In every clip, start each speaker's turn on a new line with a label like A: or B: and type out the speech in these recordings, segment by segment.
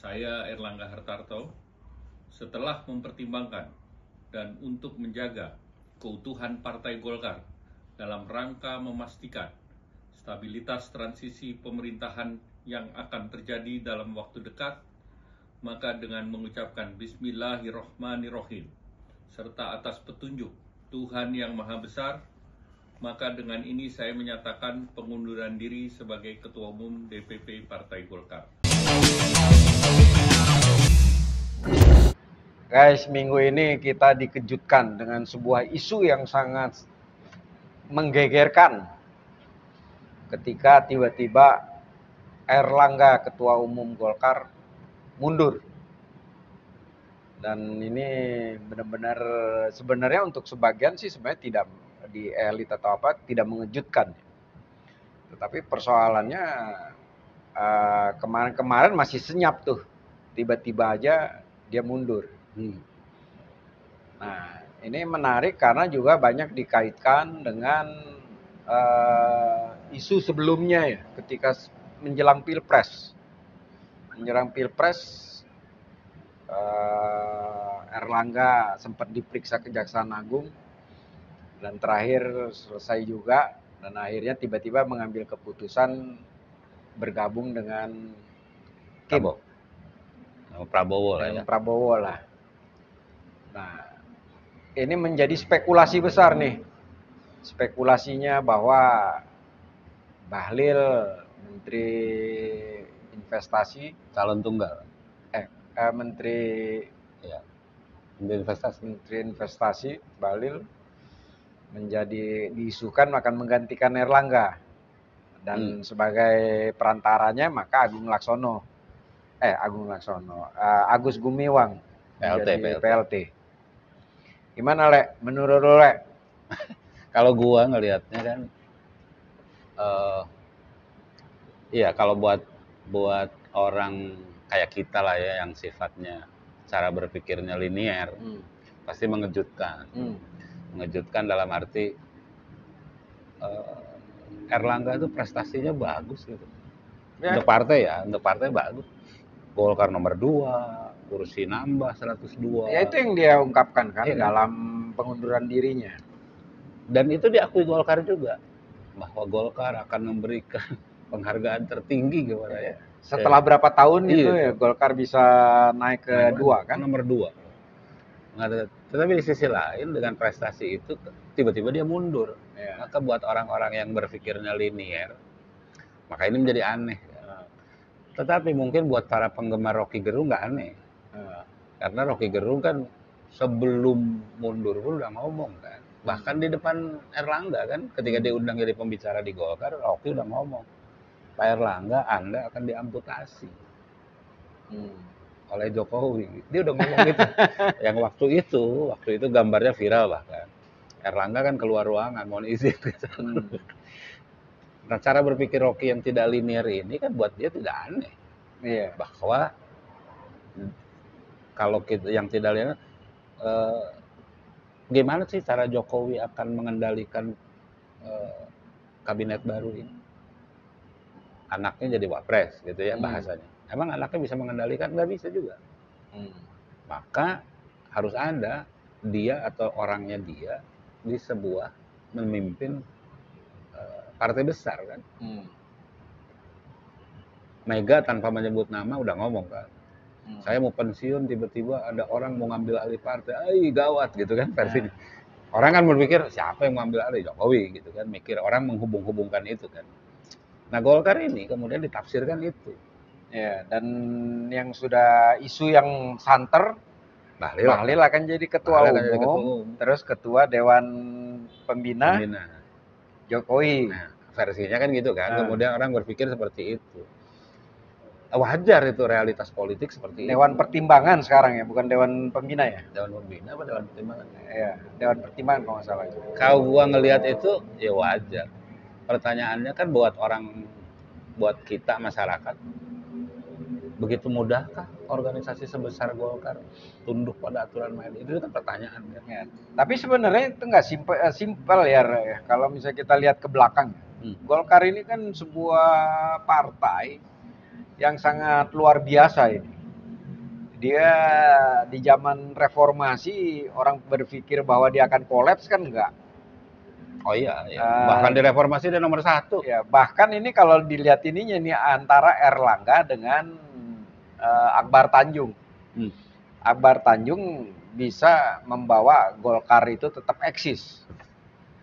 A: Saya Erlangga Hartarto, setelah mempertimbangkan dan untuk menjaga keutuhan Partai Golkar dalam rangka memastikan stabilitas transisi pemerintahan yang akan terjadi dalam waktu dekat, maka dengan mengucapkan Bismillahirrohmanirrohim serta atas petunjuk Tuhan Yang Maha Besar, maka dengan ini saya menyatakan pengunduran diri sebagai Ketua Umum DPP Partai Golkar.
B: Guys, minggu ini kita dikejutkan dengan sebuah isu yang sangat menggegerkan ketika tiba-tiba Erlangga, Ketua Umum Golkar, mundur. Dan ini benar-benar sebenarnya untuk sebagian sih sebenarnya tidak di elit atau apa tidak mengejutkan. Tetapi persoalannya kemarin-kemarin masih senyap tuh, tiba-tiba aja dia mundur. Nah, ini menarik karena juga banyak dikaitkan dengan isu sebelumnya ya, ketika menjelang Pilpres. Menjelang Pilpres, Erlangga sempat diperiksa Kejaksaan Agung dan terakhir selesai juga, dan akhirnya tiba-tiba mengambil keputusan bergabung dengan Prabowo lah. Nah, ini menjadi spekulasi besar nih. Spekulasinya bahwa Bahlil, Menteri Investasi,
C: calon tunggal.
B: Menteri Investasi Bahlil diisukan akan menggantikan Erlangga. Dan sebagai perantaranya maka Agus Gumiwang PLT. Gimana, Le? Menurut lo, Le?
C: Kalau gua ngelihatnya kan, iya kalau buat orang kayak kita lah ya, yang sifatnya cara berpikirnya linier, pasti mengejutkan. Mengejutkan dalam arti Erlangga itu prestasinya bagus gitu. Ya. Untuk partai bagus. Golkar nomor 2, kursi nambah 102.
B: Ya itu yang dia ungkapkan kan dalam pengunduran dirinya.
C: Dan itu diakui Golkar juga, bahwa Golkar akan memberikan penghargaan tertinggi kepada ya.
B: Setelah berapa tahun itu ya Golkar bisa naik ke 2 kan?
C: Nomor 2. Tetapi di sisi lain dengan prestasi itu tiba-tiba dia mundur. Maka buat orang-orang yang berpikirnya linier, maka ini menjadi aneh. Tetapi mungkin buat para penggemar Rocky Gerung nggak aneh. Karena Rocky Gerung kan sebelum mundur pun udah ngomong kan. Bahkan di depan Erlangga kan, ketika diundang jadi pembicara di Golkar, Rocky udah ngomong, Pak Erlangga, Anda akan diamputasi oleh Jokowi. Dia udah ngomong gitu. Yang waktu itu gambarnya viral bahkan. Erlangga kan keluar ruangan, mohon izin. Nah, cara berpikir Rocky yang tidak linear ini kan buat dia tidak aneh. Bahwa kalau kita yang tidak linear, gimana sih cara Jokowi akan mengendalikan kabinet baru ini? Anaknya jadi wapres gitu ya bahasanya. Emang anaknya bisa mengendalikan? Nggak bisa juga. Maka harus ada dia atau orangnya dia di sebuah memimpin partai besar kan. Mega tanpa menyebut nama udah ngomong kan. Saya mau pensiun, tiba-tiba ada orang mau ngambil alih partai, gawat gitu kan versinya. Orang kan berpikir siapa yang mau ambil alih, Jokowi gitu kan, mikir orang menghubung-hubungkan itu kan. Nah, Golkar ini kemudian ditafsirkan itu.
B: Ya, dan yang sudah isu yang santer, Bahlil akan jadi ketua umum, terus ketua Dewan Pembina. Jokowi.
C: Nah, versinya kan gitu kan. Kemudian orang berpikir seperti itu. Wajar itu realitas politik seperti itu.
B: Dewan Pertimbangan sekarang ya, bukan Dewan Pembina ya?
C: Dewan Pembina apa Dewan Pertimbangan?
B: Iya, Dewan Pertimbangan kalau nggak salah.
C: Kalau gua ngelihat itu ya wajar. Pertanyaannya kan buat kita masyarakat, begitu mudahkah organisasi sebesar Golkar tunduk pada aturan main? Itu kan pertanyaan ya.
B: Tapi sebenarnya itu nggak simpel ya. Kalau misalnya kita lihat ke belakang, Golkar ini kan sebuah partai yang sangat luar biasa ini. Dia di zaman reformasi orang berpikir bahwa dia akan kolaps kan enggak.
C: Oh iya, iya. Bahkan di reformasi dia nomor 1.
B: Ya, bahkan ini kalau dilihat ininya nih antara Erlangga dengan Akbar Tanjung. Akbar Tanjung bisa membawa Golkar itu tetap eksis.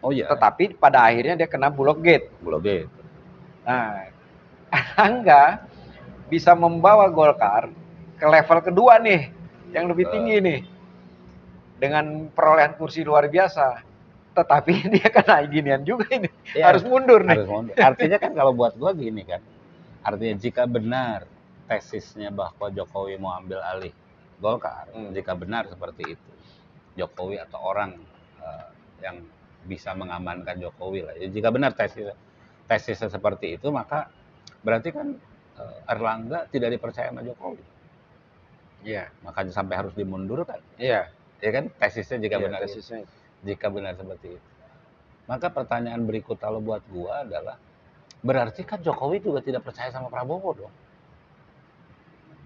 C: Oh iya.
B: Tetapi pada akhirnya dia kena Bulog Gate.
C: Bulog Gate.
B: Nah, Erlangga bisa membawa Golkar ke level kedua nih, yang lebih tinggi nih, dengan perolehan kursi luar biasa. Tetapi dia kena ginian juga ini, ya, harus mundur nih.
C: Harus mundur. Artinya kan kalau buat gua gini kan, artinya jika benar tesisnya bahwa Jokowi mau ambil alih Golkar, jika benar seperti itu, Jokowi atau orang yang bisa mengamankan Jokowi lah. Ya, jika benar tesisnya seperti itu, maka berarti kan Erlangga tidak dipercaya sama Jokowi.
B: Iya.
C: Makanya sampai harus dimundurkan.
B: Iya.
C: Ya kan tesisnya jika benar.
B: Tesisnya.
C: Jika benar seperti itu. Maka pertanyaan berikut kalau buat gua adalah, berarti kan Jokowi juga tidak percaya sama Prabowo dong.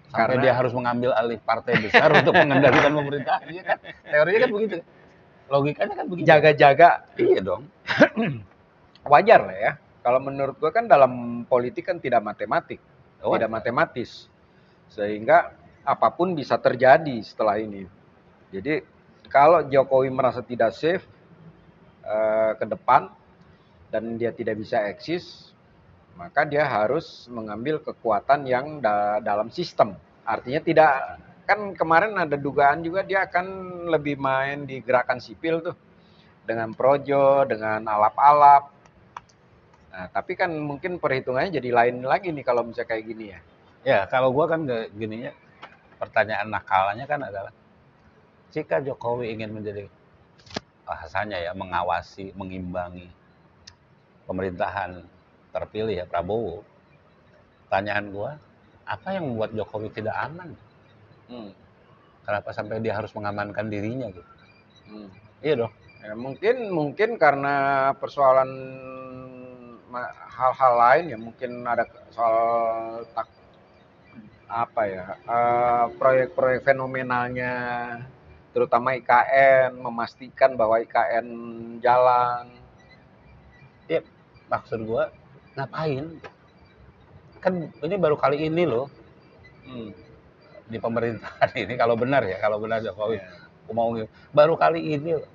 C: Sampai dia harus mengambil alih partai besar untuk mengendalikan pemerintahan. Iya kan? Teorinya kan begitu. Logikanya kan begitu.
B: Jaga-jaga.
C: Iya dong.
B: Wajar lah ya. Kalau menurut gua kan dalam politik kan tidak matematik. Tidak matematis. Sehingga apapun bisa terjadi setelah ini. Jadi kalau Jokowi merasa tidak safe ke depan dan dia tidak bisa eksis, maka dia harus mengambil kekuatan yang dalam sistem. Artinya tidak, kan kemarin ada dugaan juga dia akan lebih main di gerakan sipil tuh, dengan projo, dengan alap-alap. Nah, tapi kan mungkin perhitungannya jadi lain lagi nih kalau misalnya kayak gini ya.
C: Ya, kalau gua kan gininya, pertanyaan nakalnya kan adalah, jika Jokowi ingin menjadi bahasanya ya mengawasi, mengimbangi pemerintahan terpilih ya Prabowo, pertanyaan gua, apa yang membuat Jokowi tidak aman? Kenapa sampai dia harus mengamankan dirinya gitu? Iya dong.
B: Ya, mungkin karena persoalan hal-hal lain ya, mungkin ada soal proyek-proyek fenomenalnya, terutama IKN, memastikan bahwa IKN jalan.
C: Ya, maksud gua ngapain? Kan ini baru kali ini loh. Di pemerintahan ini kalau benar Jokowi mau baru kali ini loh.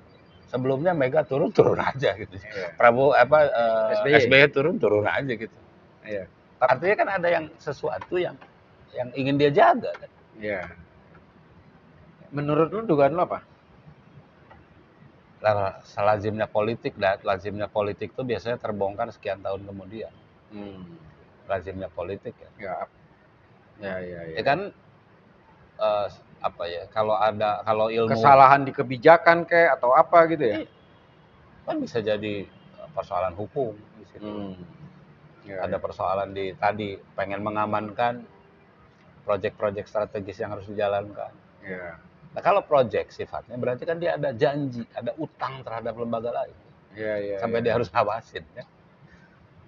C: Sebelumnya Mega turun aja gitu. Prabowo SBY turun aja gitu.
B: Iya.
C: Artinya kan ada yang sesuatu yang ingin dia jaga kan.
B: Iya. Menurut lu dugaan lu apa?
C: Lazimnya politik tuh biasanya terbongkar sekian tahun kemudian. Lazimnya politik ya.
B: Ya.
C: Ya kan kalau ilmu
B: kesalahan di kebijakan kayak atau apa gitu ya.
C: Kan bisa jadi persoalan hukum di situ. Ada persoalan di tadi pengen mengamankan proyek-proyek strategis yang harus dijalankan. Nah, kalau proyek sifatnya berarti kan dia ada janji, ada utang terhadap lembaga lain. Sampai dia harus ngawasin ya.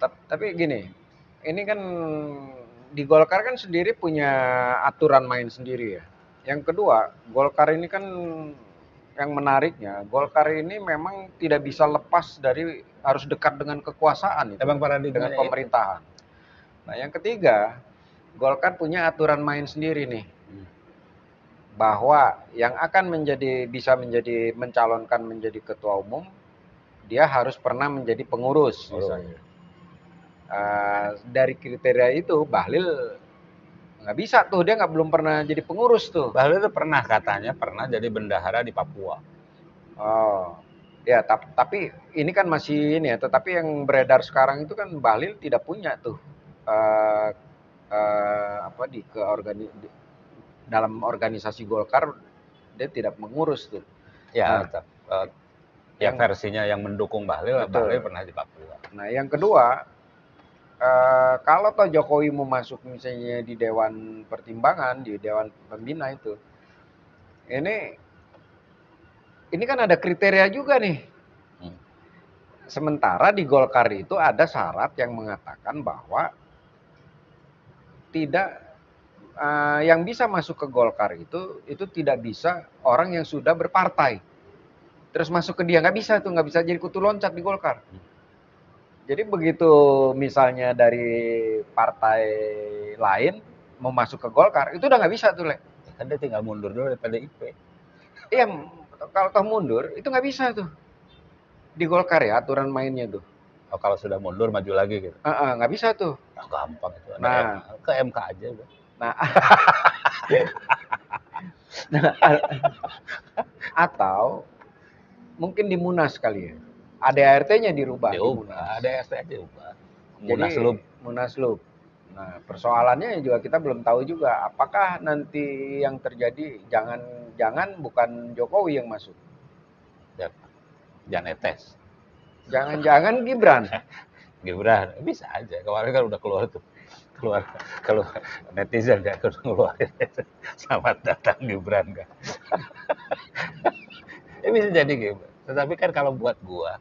B: Tapi gini, ini kan di Golkar kan sendiri punya aturan main sendiri ya. Yang kedua, Golkar ini kan yang menariknya, Golkar ini memang tidak bisa lepas dari harus dekat dengan kekuasaan itu, dengan pemerintahan. Nah, yang ketiga, Golkar punya aturan main sendiri nih. Bahwa yang akan bisa mencalonkan menjadi ketua umum, dia harus pernah menjadi pengurus misalnya. Dari kriteria itu Bahlil nggak bisa tuh, dia belum pernah jadi pengurus tuh.
C: Bahlil itu katanya pernah jadi bendahara di Papua.
B: Oh ya, tapi ini kan masih ini ya. Tetapi yang beredar sekarang itu kan Bahlil tidak punya tuh dalam organisasi Golkar dia tidak mengurus tuh.
C: Ya, yang versinya yang mendukung Bahlil pernah di Papua.
B: Nah, yang kedua, kalau toh Jokowi mau masuk misalnya di Dewan Pertimbangan, di Dewan Pembina itu, ini kan ada kriteria juga nih. Sementara di Golkar itu ada syarat yang mengatakan bahwa tidak yang bisa masuk ke Golkar itu tidak bisa orang yang sudah berpartai. Terus masuk ke dia, nggak bisa tuh, nggak bisa jadi kutu loncat di Golkar. Jadi begitu misalnya dari partai lain mau masuk ke Golkar, itu udah nggak bisa tuh, Le.
C: Kan dia tinggal mundur dulu dari PDIP.
B: Iya, kalau toh mundur, itu nggak bisa tuh. Di Golkar ya, aturan mainnya tuh.
C: Oh, kalau sudah mundur maju lagi gitu.
B: Nggak bisa tuh.
C: Nah, gampang itu.
B: Nah,
C: ke MK aja udah.
B: Nah, atau mungkin di Munas kali ya. ADART-nya dirubah.
C: ADART diubah.
B: Munaslup. Munaslup. Nah, persoalannya juga kita belum tahu juga apakah nanti yang terjadi jangan bukan Jokowi yang masuk.
C: Jangan Etes.
B: Jangan Gibran.
C: Gibran bisa aja. Kemarin kan udah keluar netizen kan keluarin selamat datang Gibran kan. Bisa jadi gitu. Tetapi kan kalau buat gua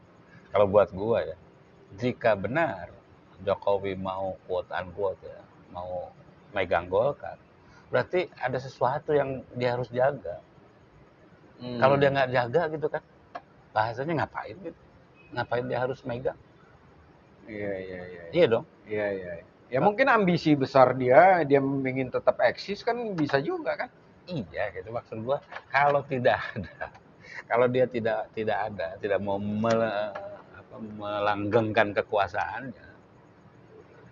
C: ya, jika benar Jokowi mau quote unquote ya, mau megang Golkar, berarti ada sesuatu yang dia harus jaga. Kalau dia nggak jaga gitu kan, bahasanya ngapain gitu? Ngapain dia harus megang?
B: Iya.
C: Iya dong.
B: Iya. Ya mungkin ambisi besar dia ingin tetap eksis kan bisa juga kan?
C: Iya, gitu maksud gua. Kalau dia tidak mau melanggengkan kekuasaannya,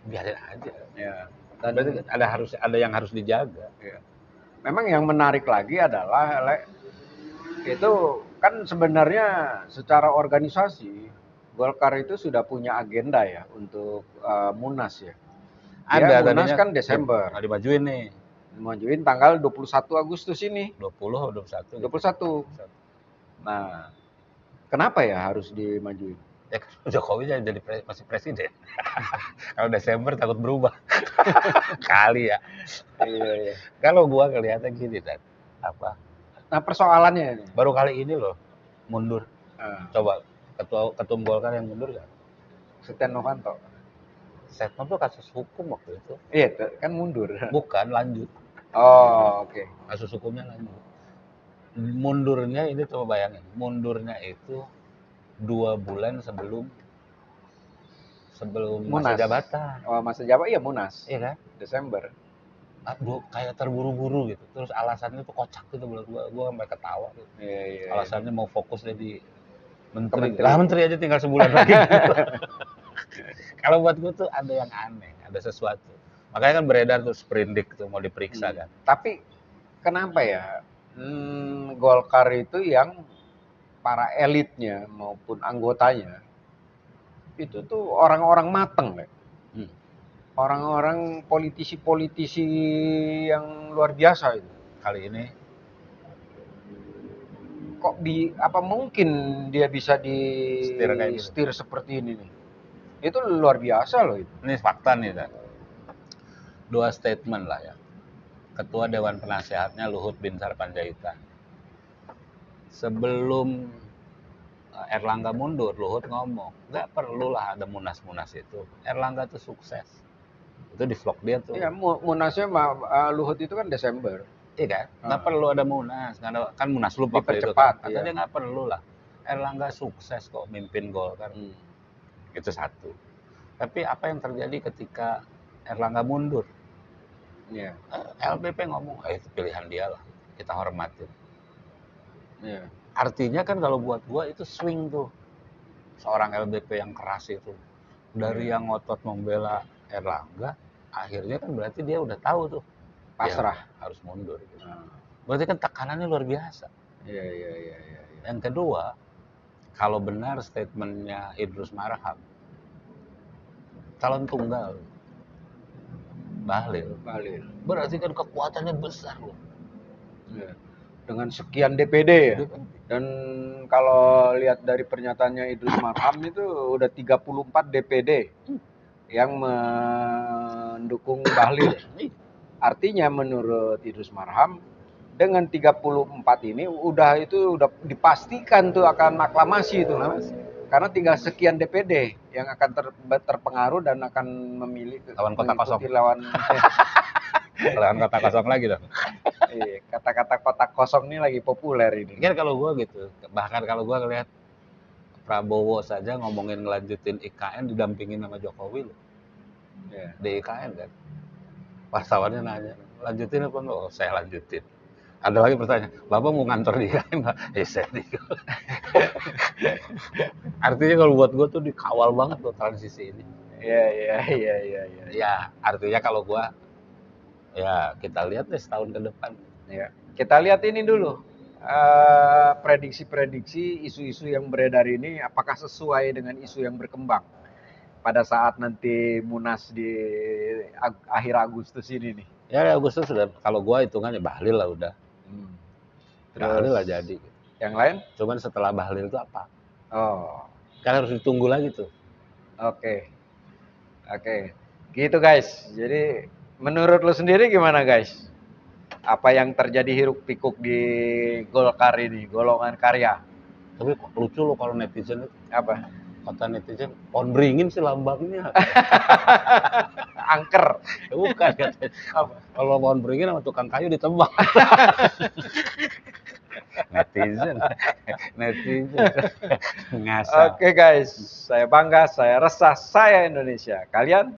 C: biarin aja.
B: Ya.
C: Dan berarti ada yang harus dijaga.
B: Ya. Memang yang menarik lagi adalah itu kan sebenarnya secara organisasi Golkar itu sudah punya agenda ya untuk Munas ya.
C: Ada
B: Munas kan Desember.
C: Dimajuin nih.
B: Dimajuin tanggal 21 Agustus ini.
C: 20 atau 21?
B: 21. Nah, kenapa ya harus dimajuin?
C: Ya Jokowi jadi masih presiden. Kalau Desember takut berubah. Kali ya.
B: Iya.
C: Kalau gua kelihatan gini, Dan.
B: Nah, persoalannya ini.
C: Baru kali ini loh mundur. Coba ketua Golkar yang mundur kan?
B: Setia Novanto.
C: Setia Novanto kasus hukum waktu itu.
B: Iya, kan mundur.
C: Bukan, lanjut.
B: Oh, oke.
C: Kasus hukumnya lanjut. Mundurnya ini coba bayangin, mundurnya itu 2 bulan sebelum masa jabatan.
B: Oh, masa jabatan iya Munas.
C: Iya kan?
B: Desember.
C: Kayak terburu-buru gitu. Terus alasannya tuh kocak gitu menurut gua sampai ketawa gitu.
B: Iya.
C: Alasannya mau fokus jadi menteri. Lah menteri aja tinggal sebulan lagi. Kalau buat gua tuh ada yang aneh, ada sesuatu. Makanya kan beredar tuh sprindik tuh mau diperiksa kan.
B: Tapi kenapa ya? Golkar itu yang para elitnya maupun anggotanya itu tuh orang-orang mateng, orang-orang politisi-politisi yang luar biasa itu.
C: Kali ini
B: kok apa mungkin dia bisa
C: setir
B: seperti ini nih? Itu luar biasa loh itu.
C: Ini fakta nih, Dan. 2 statement lah ya. Ketua Dewan Penasehatnya Luhut Binsar Panjaitan. Sebelum Erlangga mundur, Luhut ngomong, nggak perlulah ada munas-munas itu. Erlangga tuh sukses. Itu di vlog dia tuh.
B: Iya, munasnya Luhut itu kan Desember.
C: Iya kan? Nggak perlu ada munas. Kan munaslup waktu itu
B: kan.
C: Katanya nggak perlu lah. Erlangga sukses kok mimpin Golkar. Itu satu. Tapi apa yang terjadi ketika Erlangga mundur?
B: Yeah.
C: LBP ngomong, itu pilihan dia lah, kita hormatin.
B: Yeah.
C: Artinya kan kalau buat gua itu swing tuh, seorang LBP yang keras itu, dari yang ngotot membela Erlangga, akhirnya kan berarti dia udah tahu tuh,
B: pasrah
C: harus mundur. Gitu. Berarti kan tekanannya luar biasa.
B: Iya.
C: Yang kedua, kalau benar statementnya Idrus Marham, calon tunggal. Bahlil. Berarti kan kekuatannya besar loh.
B: Ya. Dengan sekian DPD ya. Dan kalau lihat dari pernyataannya Idrus Marham itu udah 34 DPD yang mendukung Bahlil. Artinya menurut Idrus Marham dengan 34 ini udah dipastikan tuh akan aklamasi itu. Karena tinggal sekian DPD yang akan terpengaruh dan akan memilih
C: lawan kota kosong. Lawan kota kosong lagi dong.
B: Iya, kata-kata kotak kosong ini lagi populer ini.
C: Kan kalau gua gitu, bahkan kalau gua ngelihat Prabowo saja ngomongin ngelanjutin IKN didampingin sama Jokowi loh.
B: Yeah.
C: Di IKN kan. Wartawannya nanya, lanjutin apa enggak? Oh, saya lanjutin. Ada lagi pertanyaan, Bapak mau ngantor di IKN nggak? Saya tinggal. Artinya kalau buat gua tuh dikawal banget tuh transisi ini.
B: Iya.
C: Ya, artinya kalau gua ya kita lihat deh setahun ke depan.
B: Ya, kita lihat ini dulu. Prediksi-prediksi isu-isu yang beredar ini apakah sesuai dengan isu yang berkembang pada saat nanti Munas di akhir Agustus ini nih.
C: Ya Agustus sudah, kalau gua hitungannya Bahlil lah udah. Bahlil lah jadi.
B: Yang lain?
C: Cuman setelah Bahlil itu apa?
B: Oh,
C: Kan harus ditunggu lagi tuh.
B: Oke. Gitu guys. Jadi menurut lo sendiri gimana guys? Apa yang terjadi hiruk pikuk di Golkar ini, golongan karya?
C: Tapi kok lucu lo kalau netizen itu.
B: Apa?
C: Kata netizen, pohon beringin sih lambangnya.
B: Angker.
C: Bukan katanya. Kalau pohon beringin sama tukang kayu ditebang. netizen ngasal.
B: Oke guys, saya bangga, saya resah, saya Indonesia. Kalian?